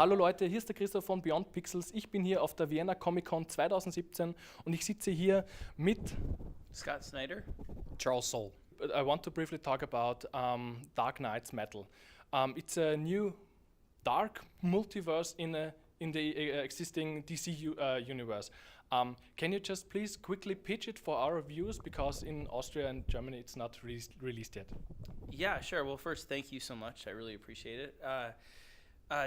Hallo Leute, hier ist der Christoph von Beyond Pixels. Ich bin hier auf der Vienna Comic Con 2017 und ich sitze hier mit Scott Snyder. Charles Soule. I want to briefly talk about Dark Knight's Metal. It's a new dark multiverse in the existing DC universe. Can you just please quickly pitch it for our viewers, because in Austria and Germany it's not released yet? Yeah, sure. Well, first, thank you so much. I really appreciate it.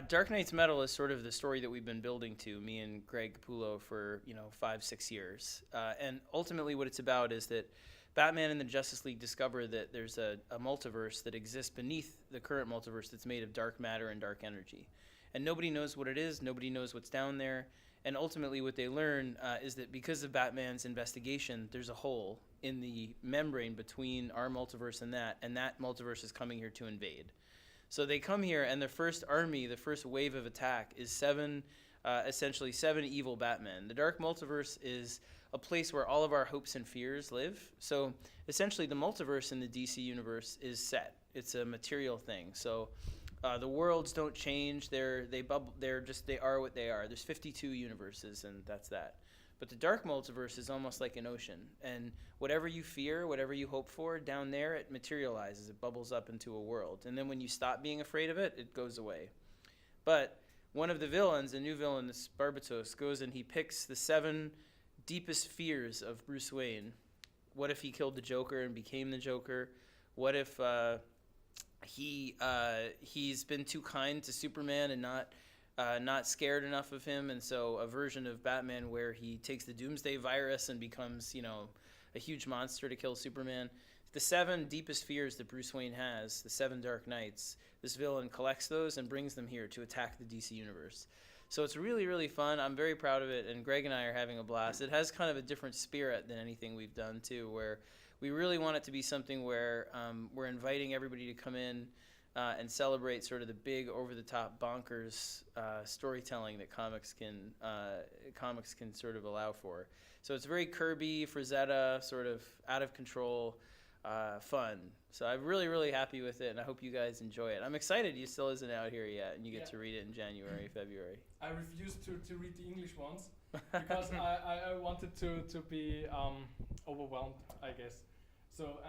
Dark Knight's Metal is sort of the story that we've been building to, me and Greg Capullo, for 5-6 years. And ultimately what it's about is that Batman and the Justice League discover that there's a multiverse that exists beneath the current multiverse that's made of dark matter and dark energy. And nobody knows what it is, nobody knows what's down there. And ultimately what they learn is that because of Batman's investigation, there's a hole in the membrane between our multiverse and that multiverse is coming here to invade. So they come here, and the first army, the first wave of attack, is essentially seven evil Batmen. The Dark Multiverse is a place where all of our hopes and fears live. So essentially the multiverse in the DC universe is set. It's a material thing. So the worlds don't change. They are what they are. There's 52 universes, and that's that. But the Dark Multiverse is almost like an ocean, and whatever you fear, whatever you hope for, down there it materializes, it bubbles up into a world. And then when you stop being afraid of it, it goes away. But one of the villains, a new villain, this Barbatos, goes and he picks the 7 deepest fears of Bruce Wayne. What if he killed the Joker and became the Joker? What if he's been too kind to Superman and not scared enough of him, and so a version of Batman where he takes the Doomsday virus and becomes, a huge monster to kill Superman. The 7 deepest fears that Bruce Wayne has, the 7 Dark Knights, this villain collects those and brings them here to attack the DC universe. So it's really, really fun. I'm very proud of it, and Greg and I are having a blast. It has kind of a different spirit than anything we've done, too, where we really want it to be something where we're inviting everybody to come in and celebrate sort of the big, over-the-top, bonkers storytelling that comics can sort of allow for. So it's very Kirby, Frazetta, sort of out of control, fun. So I'm really, really happy with it, and I hope you guys enjoy it. I'm excited it still isn't out here yet, and you get to read it in January, February. I refused to read the English ones because I wanted to be overwhelmed, I guess. So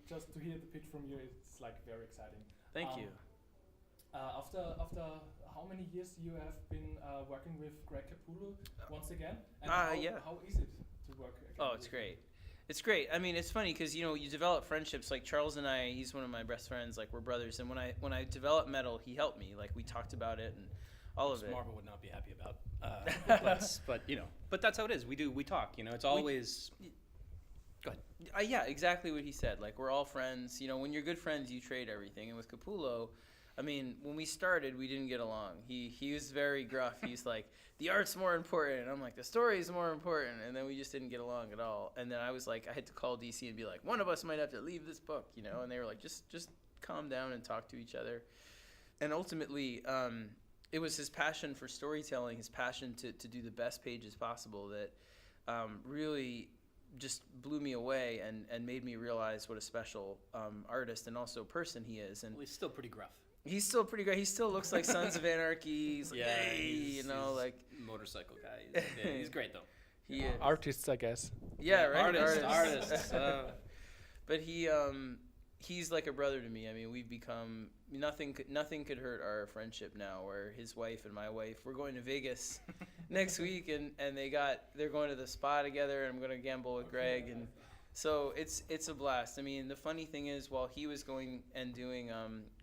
just to hear the pitch from you, it's like very exciting. Thank you. After how many years you have been working with Greg Capullo once again? And how is it to work again? Oh, it's great. It's great. I mean, it's funny because you develop friendships. Like Charles and I, he's one of my best friends. Like we're brothers. And when I developed metal, he helped me. Like we talked about it and all of it. Marvel would not be happy about. But that's how it is. We talk. It's always. Go ahead. Yeah, exactly what he said. Like, we're all friends. When you're good friends, you trade everything. And with Capullo, I mean, when we started, we didn't get along. He was very gruff. He's like, the art's more important. And I'm like, the story's more important. And then we just didn't get along at all. And then I was like, I had to call DC and be like, one of us might have to leave this book, And they were like, just calm down and talk to each other. And ultimately, it was his passion for storytelling, his passion to do the best pages possible that really just blew me away and made me realize what a special artist and also person he is. And well, he's still pretty gruff. He's still pretty great. He still looks like Sons of Anarchy. He's like, he's like motorcycle guy. He's great though. He is. Artists, I guess. Yeah, right. Artists. But he's like a brother to me. I mean, we've become nothing could hurt our friendship now. Where his wife and my wife, we're going to Vegas next week, and they're going to the spa together, and I'm going to gamble with Greg, and so it's a blast. I mean, the funny thing is, while he was going and doing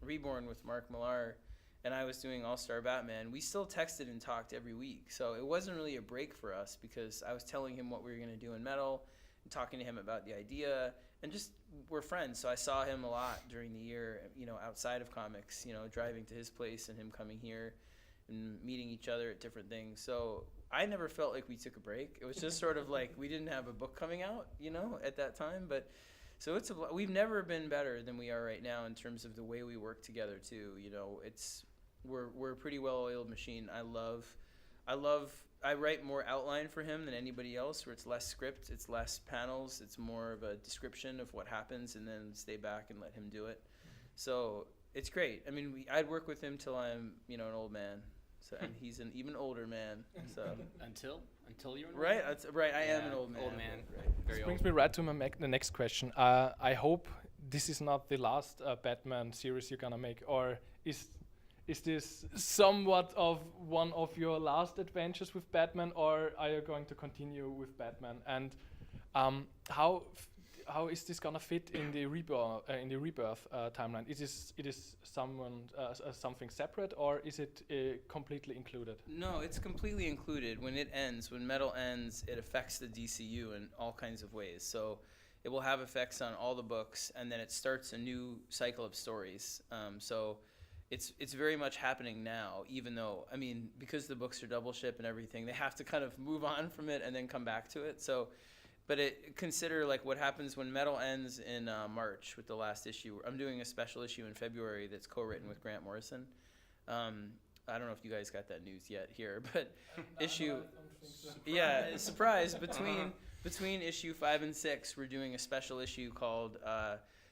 Reborn with Mark Millar, and I was doing All-Star Batman, we still texted and talked every week. So it wasn't really a break for us because I was telling him what we were going to do in metal, and talking to him about the idea, and just we're friends. So I saw him a lot during the year, outside of comics, driving to his place and him coming here and meeting each other at different things. So I never felt like we took a break. It was just sort of like we didn't have a book coming out, at that time. But so we've never been better than we are right now in terms of the way we work together too. We're a pretty well-oiled machine. I write more outline for him than anybody else, where it's less script, it's less panels, it's more of a description of what happens, and then stay back and let him do it. So it's great. I mean, I'd work with him till I'm, an old man. So, and he's an even older man. So, Until you're an right, old man? that's right. I am Yeah, an old man. Old man. Right. Very This old. brings me right to the next question. I hope this is not the last Batman series you're gonna make, or is this somewhat of one of your last adventures with Batman, or are you going to continue with Batman? And how is this gonna fit in the rebirth timeline? It is something separate, or is it completely included? No, it's completely included. When it ends, when Metal ends, it affects the DCU in all kinds of ways. So it will have effects on all the books, and then it starts a new cycle of stories. So it's very much happening now, even though, I mean, because the books are double ship and everything, they have to kind of move on from it and then come back to it. So, but consider like what happens when Metal ends in March with the last issue. I'm doing a special issue in February that's co-written with Grant Morrison. I don't know if you guys got that news yet here, but issue, yeah, surprise, between issue 5 and 6, we're doing a special issue called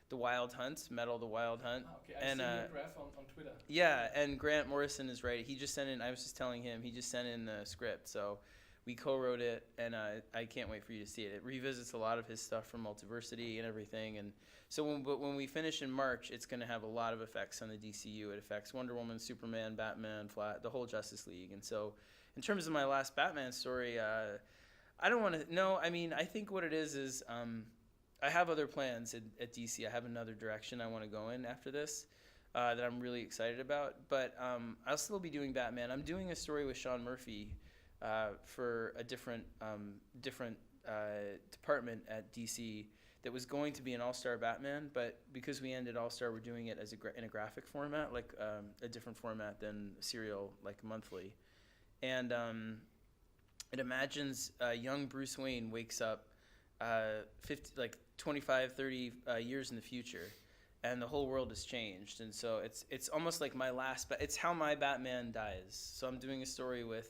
The Wild Hunt, Metal the Wild Hunt. Okay, I've seen your graph on Twitter. Yeah, and Grant Morrison is right. He just sent in, I was just telling him, he just sent in the script. So we co-wrote it, and I can't wait for you to see it. It revisits a lot of his stuff from Multiversity and everything. And so when we finish in March, it's going to have a lot of effects on the DCU. It affects Wonder Woman, Superman, Batman, the whole Justice League. And so in terms of my last Batman story, I don't want to, no, I mean, I think what it is I have other plans at DC. I have another direction I want to go in after this that I'm really excited about. But I'll still be doing Batman. I'm doing a story with Sean Murphy for a different department at DC that was going to be an all-star Batman, but because we ended all-star, we're doing it as in a graphic format, like a different format than serial, like monthly. And it imagines young Bruce Wayne wakes up 25, 30 years in the future, and the whole world has changed. And so it's almost like it's how my Batman dies. So I'm doing a story with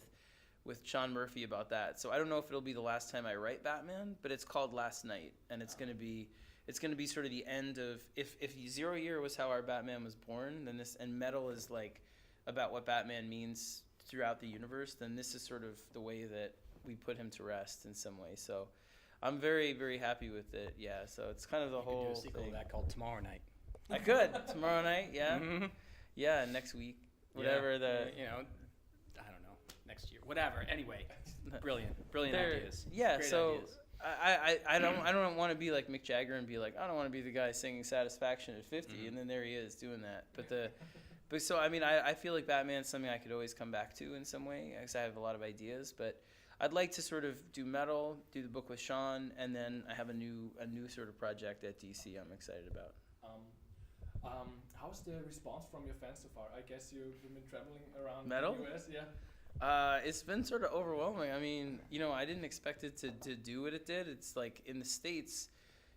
Sean Murphy about that. So I don't know if it'll be the last time I write Batman, but it's called Last Night, and it's gonna be sort of the end of if 0 Year was how our Batman was born, then this, and Metal is like about what Batman means throughout the universe, then this is sort of the way that we put him to rest in some way. So I'm very, very happy with it. Yeah. So it's kind of the whole You could do a sequel thing. to that called Tomorrow Night. I could tomorrow night. Yeah. Mm-hmm. Yeah. Next week. Whatever the. I don't know, next year, whatever. Anyway, brilliant ideas. Yeah. Great so ideas. I don't want to be like Mick Jagger and be like, I don't want to be the guy singing Satisfaction at 50, Mm-hmm. and then there he is doing that. But so I mean, I feel like Batman's something I could always come back to in some way, because I have a lot of ideas. But I'd like to sort of do Metal, do the book with Sean, and then I have a new sort of project at DC I'm excited about. How's the response from your fans so far? I guess you've been traveling around Metal? the US, yeah. It's been sort of overwhelming. I mean, I didn't expect it to do what it did. It's like in the States,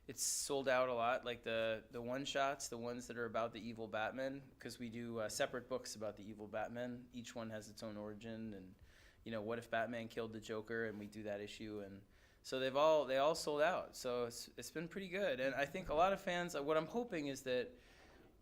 it's sold out a lot. Like the one-shots, the ones that are about the evil Batman, because we do separate books about the evil Batman. Each one has its own origin, and what if Batman killed the Joker, and we do that issue, and so they all sold out. So it's been pretty good, and I think a lot of fans. What I'm hoping is that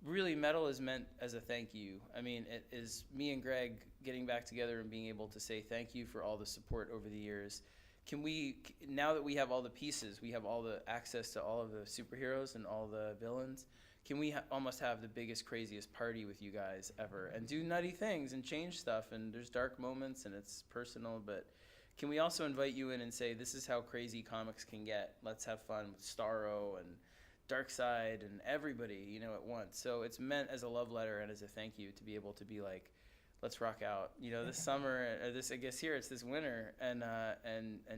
really Metal is meant as a thank you. I mean, it is me and Greg getting back together and being able to say thank you for all the support over the years. Can we, now that we have all the pieces, we have all the access to all of the superheroes and all the villains, can we almost have the biggest, craziest party with you guys ever and do nutty things and change stuff, and there's dark moments and it's personal, but can we also invite you in and say, this is how crazy comics can get. Let's have fun with Starro and Darkseid and everybody, at once. So it's meant as a love letter and as a thank you to be able to be like, let's rock out, this summer, or this, I guess here it's this winter, and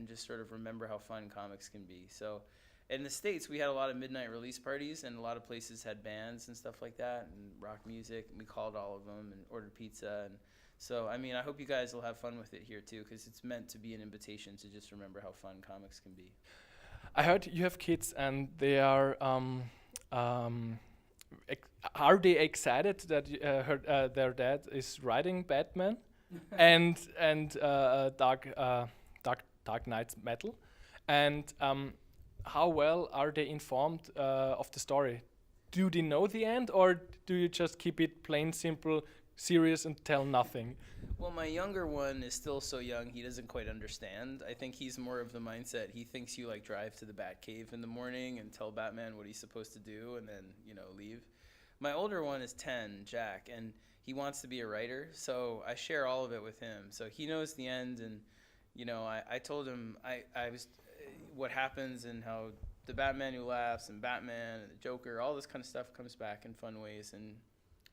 just sort of remember how fun comics can be. So in the States, we had a lot of midnight release parties, and a lot of places had bands and stuff like that, and rock music, and we called all of them and ordered pizza. And so, I mean, I hope you guys will have fun with it here too, because it's meant to be an invitation to just remember how fun comics can be. I heard you have kids, and they are they excited that their dad is writing Batman and Dark Knight's Metal, and how well are they informed of the story? Do they know the end, or do you just keep it plain simple? serious and tell nothing. Well, my younger one is still so young, he doesn't quite understand. I think he's more of the mindset, he thinks you like drive to the Batcave in the morning and tell Batman what he's supposed to do and then, you know, leave. My older one is 10, Jack, and he wants to be a writer, so I share all of it with him. So he knows the end, and, you know, I told him I was what happens and how the Batman Who Laughs and Batman and the Joker, all this kind of stuff comes back in fun ways, and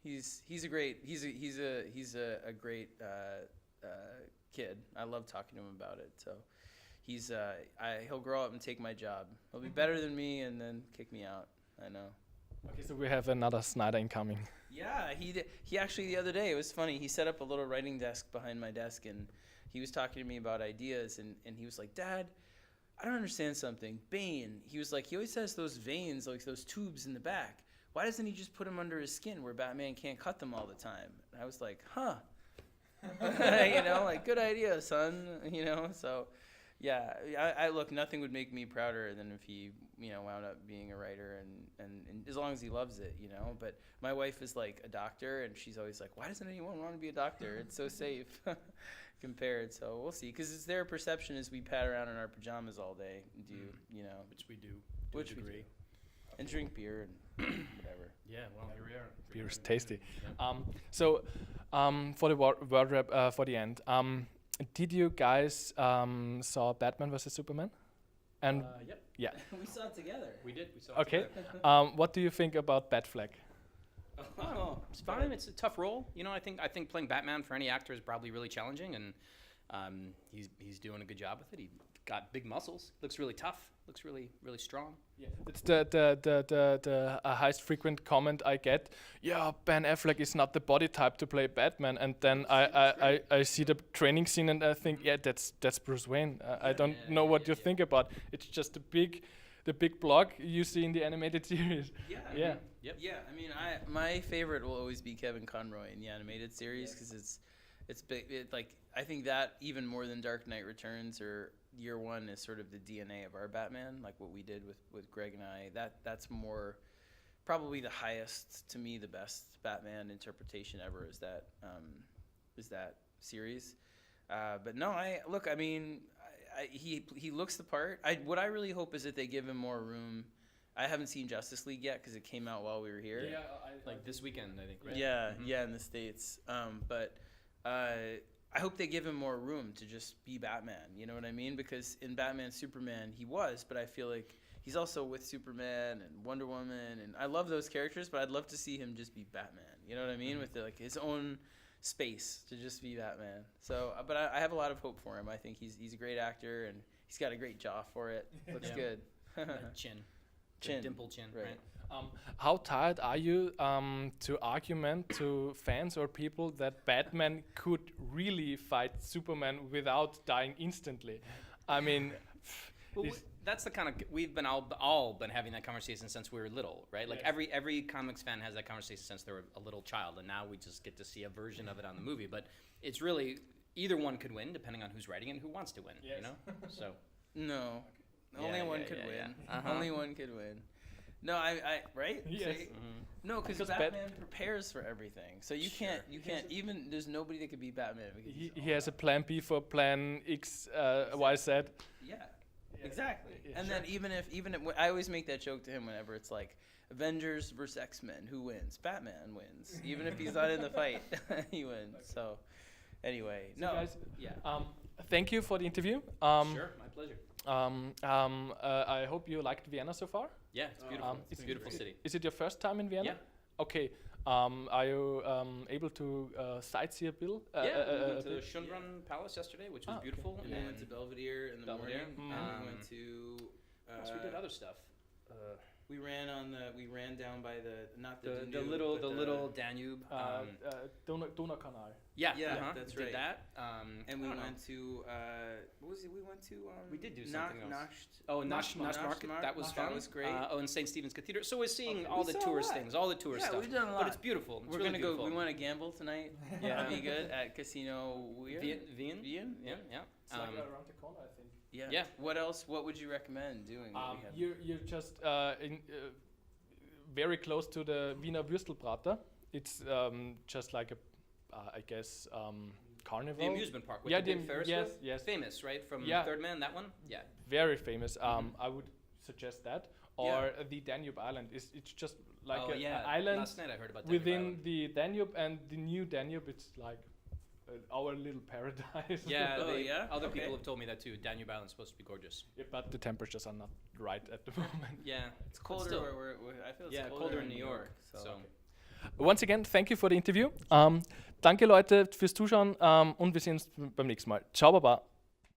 he's a great great kid. I love talking to him about it. So he'll grow up and take my job. He'll be better than me and then kick me out. I know. Okay, so we have another Snyder incoming. Yeah, he actually the other day, it was funny, he set up a little writing desk behind my desk and he was talking to me about ideas and he was like, Dad, I don't understand something. Bane, he was like, he always has those veins, like those tubes in the back. Why doesn't he just put them under his skin where Batman can't cut them all the time? And I was like, huh. You know, like, good idea, son. You know, so, yeah. I look, nothing would make me prouder than if he, you know, wound up being a writer and as long as he loves it, you know. But my wife is like a doctor, and she's always like, why doesn't anyone want to be a doctor? It's so safe compared. So we'll see. Because it's their perception is we pat around in our pajamas all day, you know. Which we do. Which we do. And drink beer and whatever. Yeah, well, here we are. Beer is tasty. So for the word rap for the end, did you guys saw Batman vs Superman? And Yep. yeah, We saw it together. We did. We saw okay. it together. What do you think about Batfleck? Oh, it's fine. It's a tough role. You know, I think playing Batman for any actor is probably really challenging, and he's doing a good job with it. He got big muscles. Looks really tough. Looks really strong. Yeah, it's the highest frequent comment I get. Yeah, Ben Affleck is not the body type to play Batman, and then I see the training scene and I think, yeah, that's Bruce Wayne. I don't know what you think about. It's just the big block you see in the animated series. Yeah. Yeah. Yep. Yeah, I mean, my favorite will always be Kevin Conroy in the animated series because it's big. I think that even more than Dark Knight Returns or Year One is sort of the DNA of our Batman, like what we did with Greg and I. That's more probably the highest, to me, the best Batman interpretation ever is that series. But no, I mean, he looks the part. What I really hope is that they give him more room. I haven't seen Justice League yet because it came out while we were here. Yeah, Like this weekend, I think. Right? Yeah, yeah, in the States. But I hope they give him more room to just be Batman. You know what I mean? Because in Batman Superman, he was, but I feel like he's also with Superman and Wonder Woman, and I love those characters. But I'd love to see him just be Batman. You know what I mean? With like his own space to just be Batman. So, but I have a lot of hope for him. I think he's a great actor, and he's got a great jaw for it. Looks Yeah. good. Chin. Chin. Dimple chin. Right. how tired are you to argument to fans or people that Batman could really fight Superman without dying instantly? I mean, Well, that's the kind of we've been all been having that conversation since we were little, right? Like Yes. every comics fan has that conversation since they were a little child, and now we just get to see a version of it on the movie. But it's really either one could win, depending on who's writing it and who wants to win. Yes. You know, so No, Yeah, only one yeah, could yeah, win. yeah. Uh-huh. Only one could win. No, I right? Yes. See? No, because Because Batman prepares for everything. So you can't even. There's nobody that could be Batman. Because he has a plan B for plan X, Y, Z. Yeah, exactly. Yeah, And sure. then even if I always make that joke to him whenever it's like Avengers versus X-Men, who wins? Batman wins. Even if he's not in the fight, he wins. So anyway, So no, guys, yeah. thank you for the interview. sure, my pleasure. I hope you liked Vienna so far. Yeah, it's beautiful. It's a beautiful Is- city. Is it your first time in Vienna? Yeah. Okay. Are you able to sightsee a bit? Yeah, we went to bit? Schönbrunn Palace yesterday, which was Ah, okay. beautiful. And then we went to Belvedere in the Belvedere. morning. And we Mhm. went to. Plus we did other stuff. We ran down by The Danube, little but little Danube. Donaukanal. Yeah, yeah, that's did right. that. And we I don't know. went to what was it? We went to We did do Nach- something else. Nacht- Oh, Nash Naschmarkt. Market. That was That fun. was great. In St. Stephen's Cathedral. So we're seeing Okay, all we the saw a tourist lot. things, all the tourist Yeah, stuff. we've done a But lot. it's beautiful. It's We're really gonna go. beautiful. We want to gamble tonight. Yeah. That'd be good at Casino Weir. Wien? Wien? Yeah, yeah. It's like around the corner, I think. Yeah. Yeah. What else? What would you recommend doing? that we haven't- You're just very close to the Wiener Würstelbrater. It's just like a I guess, carnival. The amusement park with Yeah, the big Ferris wheel? yes. Famous, right? From Yeah. Third Man, that one? Yeah. Very famous. I would suggest that. Or Yeah. the Danube Island. It's just like Oh, an yeah. island Last night I heard about Danube within Island. the Danube, and the new Danube, it's like our little paradise. Yeah, Oh, yeah? other Okay. people have told me that too. Danube Island's supposed to be gorgeous. Yeah, but the temperatures are not right at the moment. Yeah, It's colder still. I feel it's Yeah, colder in New York. So. Once again, thank you for the interview. Danke Leute fürs Zuschauen und wir sehen uns beim nächsten Mal. Ciao, Baba.